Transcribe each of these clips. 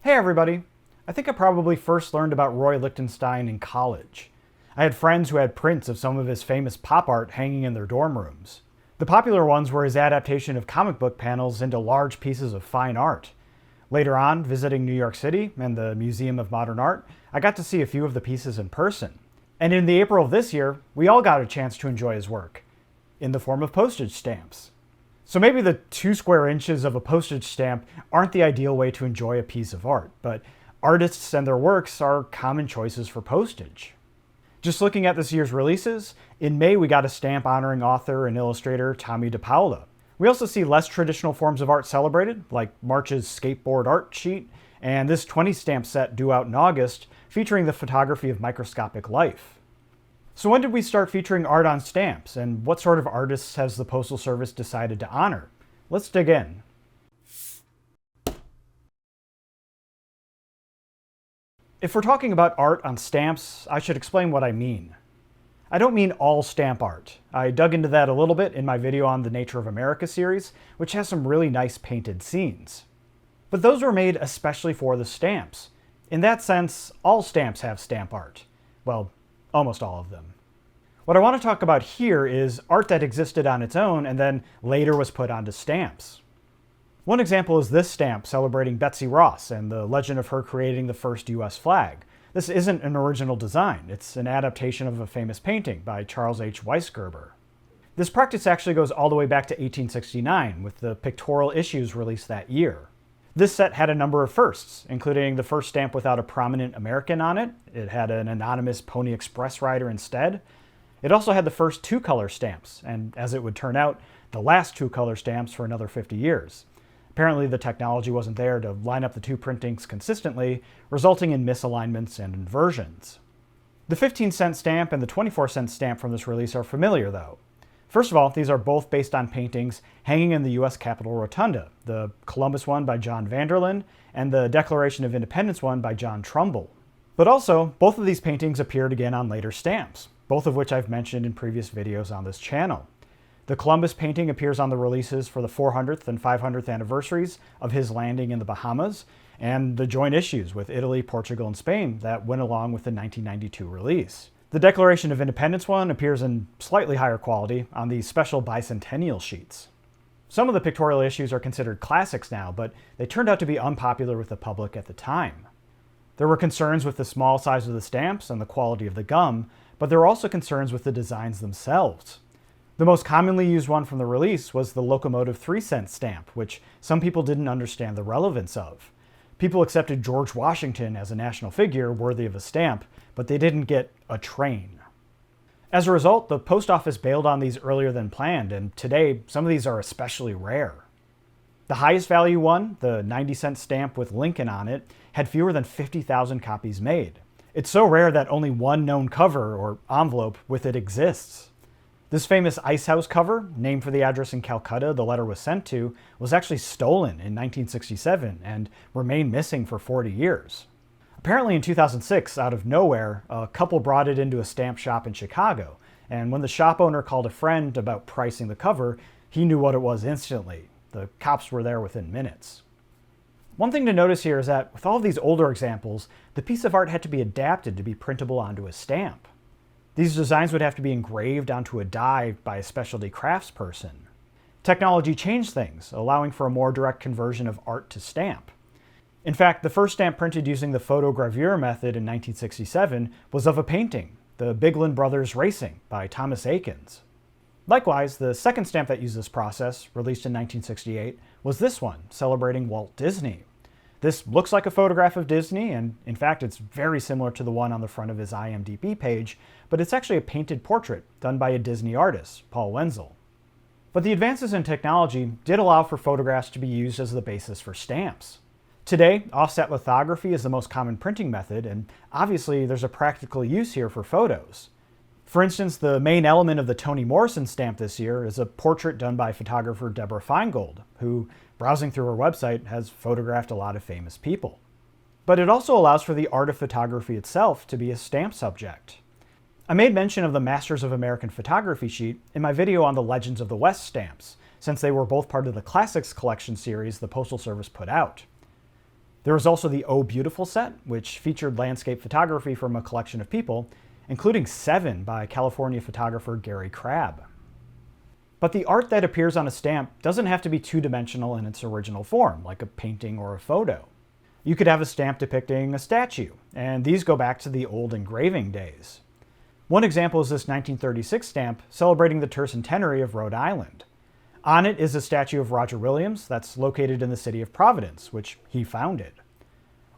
Hey everybody! I think I probably first learned about Roy Lichtenstein in college. I had friends who had prints of some of his famous pop art hanging in their dorm rooms. The popular ones were his adaptation of comic book panels into large pieces of fine art. Later on, visiting New York City and the Museum of Modern Art, I got to see a few of the pieces in person. And in the April of this year, we all got a chance to enjoy his work, in the form of postage stamps. So maybe the 2 square inches of a postage stamp aren't the ideal way to enjoy a piece of art, but artists and their works are common choices for postage. Just looking at this year's releases, in May we got a stamp honoring author and illustrator Tommy DePaola. We also see less traditional forms of art celebrated, like March's skateboard art sheet, and this 20 stamp set due out in August, featuring the photography of microscopic life. So when did we start featuring art on stamps, and what sort of artists has the Postal Service decided to honor? Let's dig in. If we're talking about art on stamps, I should explain what I mean. I don't mean all stamp art. I dug into that a little bit in my video on the Nature of America series, which has some really nice painted scenes. But those were made especially for the stamps. In that sense, all stamps have stamp art. Well, almost all of them. What I want to talk about here is art that existed on its own and then later was put onto stamps. One example is this stamp celebrating Betsy Ross and the legend of her creating the first US flag. This isn't an original design, it's an adaptation of a famous painting by Charles H. Weisgerber. This practice actually goes all the way back to 1869 with the pictorial issues released that year. This set had a number of firsts, including the first stamp without a prominent American on it. It had an anonymous Pony Express rider instead. It also had the first 2-color stamps, and as it would turn out, the last 2-color stamps for another 50 years. Apparently the technology wasn't there to line up the 2 printings consistently, resulting in misalignments and inversions. The 15-cent stamp and the 24-cent stamp from this release are familiar though. First of all, these are both based on paintings hanging in the US Capitol Rotunda, the Columbus one by John Vanderlyn, and the Declaration of Independence one by John Trumbull. But also, both of these paintings appeared again on later stamps, both of which I've mentioned in previous videos on this channel. The Columbus painting appears on the releases for the 400th and 500th anniversaries of his landing in the Bahamas, and the joint issues with Italy, Portugal, and Spain that went along with the 1992 release. The Declaration of Independence one appears in slightly higher quality on the special bicentennial sheets. Some of the pictorial issues are considered classics now, but they turned out to be unpopular with the public at the time. There were concerns with the small size of the stamps and the quality of the gum, but there were also concerns with the designs themselves. The most commonly used one from the release was the locomotive 3-cent stamp, which some people didn't understand the relevance of. People accepted George Washington as a national figure worthy of a stamp, but they didn't get a train. As a result, the post office bailed on these earlier than planned, and today some of these are especially rare. The highest value one, the 90-cent stamp with Lincoln on it, had fewer than 50,000 copies made. It's so rare that only one known cover or envelope with it exists. This famous ice house cover, named for the address in Calcutta the letter was sent to, was actually stolen in 1967 and remained missing for 40 years. Apparently in 2006, out of nowhere, a couple brought it into a stamp shop in Chicago, and when the shop owner called a friend about pricing the cover, he knew what it was instantly. The cops were there within minutes. One thing to notice here is that with all of these older examples, the piece of art had to be adapted to be printable onto a stamp. These designs would have to be engraved onto a die by a specialty craftsperson. Technology changed things, allowing for a more direct conversion of art to stamp. In fact, the first stamp printed using the photogravure method in 1967 was of a painting, the Bigland Brothers Racing by Thomas Eakins. Likewise, the second stamp that used this process, released in 1968, was this one, celebrating Walt Disney. This looks like a photograph of Disney, and in fact it's very similar to the one on the front of his IMDb page, but it's actually a painted portrait done by a Disney artist, Paul Wenzel. But the advances in technology did allow for photographs to be used as the basis for stamps. Today, offset lithography is the most common printing method, and obviously there's a practical use here for photos. For instance, the main element of the Toni Morrison stamp this year is a portrait done by photographer Deborah Feingold, who, browsing through her website, has photographed a lot of famous people. But it also allows for the art of photography itself to be a stamp subject. I made mention of the Masters of American Photography sheet in my video on the Legends of the West stamps, since they were both part of the Classics collection series the Postal Service put out. There was also the Oh Beautiful set, which featured landscape photography from a collection of people, including 7 by California photographer Gary Crabb. But the art that appears on a stamp doesn't have to be two-dimensional in its original form, like a painting or a photo. You could have a stamp depicting a statue, and these go back to the old engraving days. One example is this 1936 stamp celebrating the tercentenary of Rhode Island. On it is a statue of Roger Williams that's located in the city of Providence, which he founded.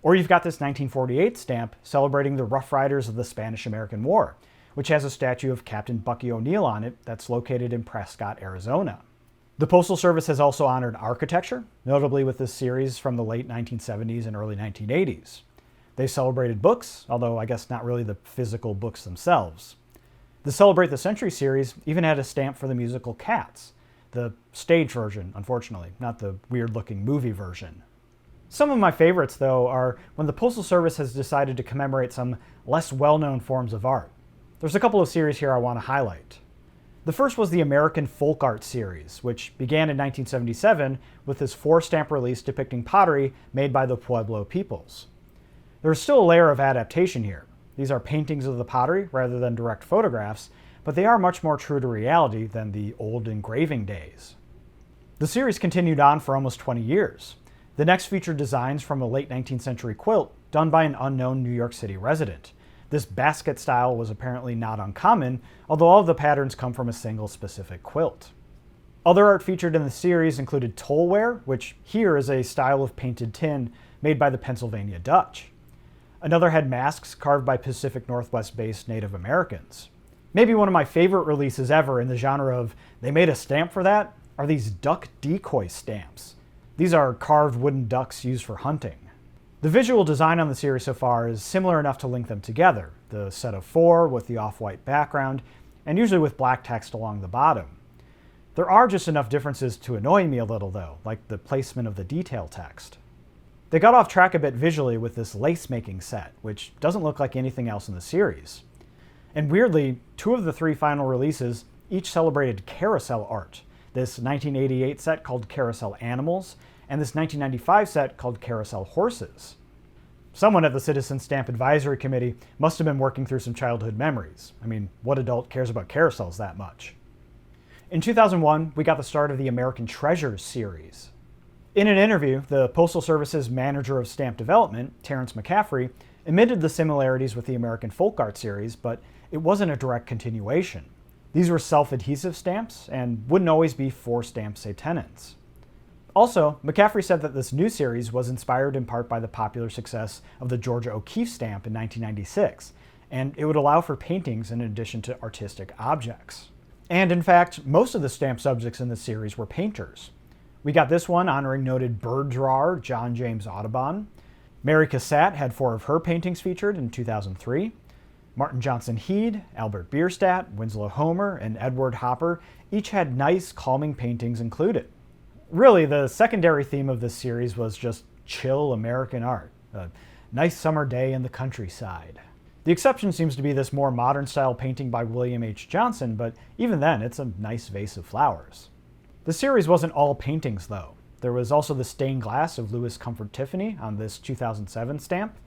Or you've got this 1948 stamp celebrating the Rough Riders of the Spanish-American War, which has a statue of Captain Bucky O'Neill on it that's located in Prescott, Arizona. The Postal Service has also honored architecture, notably with this series from the late 1970s and early 1980s. They celebrated books, although I guess not really the physical books themselves. The Celebrate the Century series even had a stamp for the musical Cats, the stage version, unfortunately, not the weird-looking movie version. Some of my favorites, though, are when the Postal Service has decided to commemorate some less well-known forms of art. There's a couple of series here I want to highlight. The first was the American Folk Art series, which began in 1977 with this 4-stamp release depicting pottery made by the Pueblo peoples. There's still a layer of adaptation here. These are paintings of the pottery rather than direct photographs, but they are much more true to reality than the old engraving days. The series continued on for almost 20 years. The next featured designs from a late 19th century quilt done by an unknown New York City resident. This basket style was apparently not uncommon, although all of the patterns come from a single specific quilt. Other art featured in the series included tollware, which here is a style of painted tin made by the Pennsylvania Dutch. Another had masks carved by Pacific Northwest-based Native Americans. Maybe one of my favorite releases ever in the genre of they made a stamp for that are these duck decoy stamps. These are carved wooden ducks used for hunting. The visual design on the series so far is similar enough to link them together, the set of 4 with the off-white background, and usually with black text along the bottom. There are just enough differences to annoy me a little though, like the placement of the detail text. They got off track a bit visually with this lace-making set, which doesn't look like anything else in the series. And weirdly, 2 of the 3 final releases each celebrated carousel art, this 1988 set called Carousel Animals, and this 1995 set called Carousel Horses. Someone at the Citizen Stamp Advisory Committee must have been working through some childhood memories. I mean, what adult cares about carousels that much? In 2001, we got the start of the American Treasures series. In an interview, the Postal Service's manager of stamp development, Terrence McCaffrey, admitted the similarities with the American Folk Art series, but it wasn't a direct continuation. These were self-adhesive stamps and wouldn't always be 4-stamp setenents. Also, McCaffrey said that this new series was inspired in part by the popular success of the Georgia O'Keeffe stamp in 1996, and it would allow for paintings in addition to artistic objects. And in fact, most of the stamp subjects in the series were painters. We got this one honoring noted bird drawer John James Audubon. Mary Cassatt had 4 of her paintings featured in 2003. Martin Johnson Head, Albert Bierstadt, Winslow Homer, and Edward Hopper each had nice, calming paintings included. Really, the secondary theme of this series was just chill American art, a nice summer day in the countryside. The exception seems to be this more modern-style painting by William H. Johnson, but even then, it's a nice vase of flowers. The series wasn't all paintings, though. There was also the stained glass of Louis Comfort Tiffany on this 2007 stamp,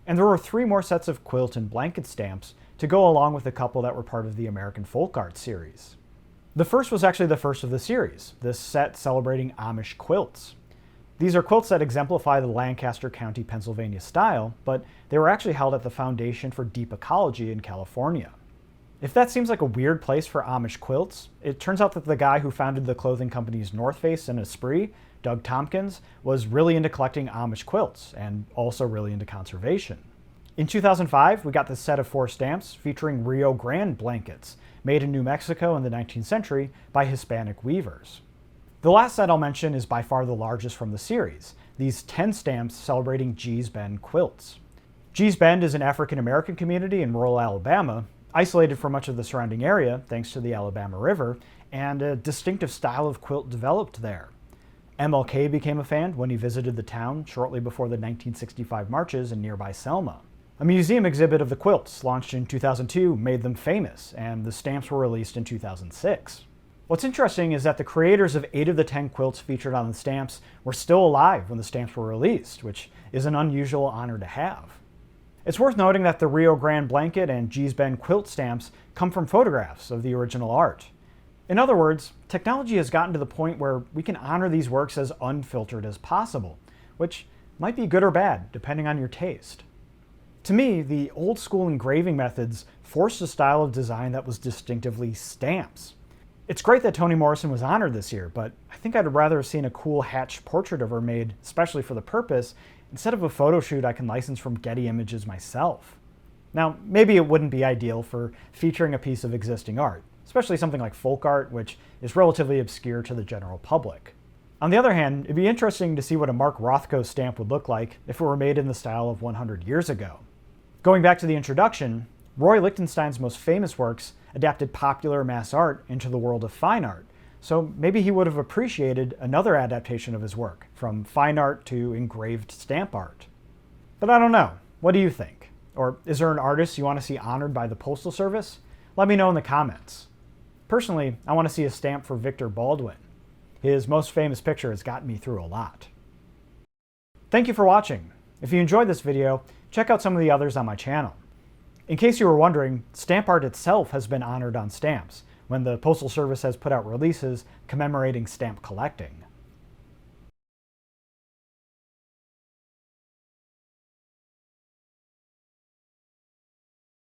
and there were 3 more sets of quilt and blanket stamps to go along with a couple that were part of the American Folk Art series. The first was actually the first of the series, this set celebrating Amish quilts. These are quilts that exemplify the Lancaster County, Pennsylvania style, but they were actually held at the Foundation for Deep Ecology in California. If that seems like a weird place for Amish quilts, it turns out that the guy who founded the clothing companies North Face and Esprit, Doug Tompkins, was really into collecting Amish quilts and also really into conservation. In 2005, we got this set of 4 stamps featuring Rio Grande blankets, made in New Mexico in the 19th century by Hispanic weavers. The last set I'll mention is by far the largest from the series, these 10 stamps celebrating Gee's Bend quilts. Gee's Bend is an African-American community in rural Alabama, isolated from much of the surrounding area thanks to the Alabama River, and a distinctive style of quilt developed there. MLK became a fan when he visited the town shortly before the 1965 marches in nearby Selma. A museum exhibit of the quilts, launched in 2002, made them famous, and the stamps were released in 2006. What's interesting is that the creators of 8 of the 10 quilts featured on the stamps were still alive when the stamps were released, which is an unusual honor to have. It's worth noting that the Rio Grande blanket and Gee's Bend quilt stamps come from photographs of the original art. In other words, technology has gotten to the point where we can honor these works as unfiltered as possible, which might be good or bad, depending on your taste. To me, the old school engraving methods forced a style of design that was distinctively stamps. It's great that Toni Morrison was honored this year, but I think I'd rather have seen a cool hatched portrait of her made especially for the purpose, instead of a photo shoot I can license from Getty Images myself. Now, maybe it wouldn't be ideal for featuring a piece of existing art, especially something like folk art, which is relatively obscure to the general public. On the other hand, it'd be interesting to see what a Mark Rothko stamp would look like if it were made in the style of 100 years ago. Going back to the introduction, Roy Lichtenstein's most famous works adapted popular mass art into the world of fine art, so maybe he would have appreciated another adaptation of his work, from fine art to engraved stamp art. But I don't know. What do you think? Or is there an artist you want to see honored by the Postal Service? Let me know in the comments. Personally, I want to see a stamp for Victor Baldwin. His most famous picture has gotten me through a lot. Thank you for watching. If you enjoyed this video, check out some of the others on my channel. In case you were wondering, stamp art itself has been honored on stamps, when the Postal Service has put out releases commemorating stamp collecting.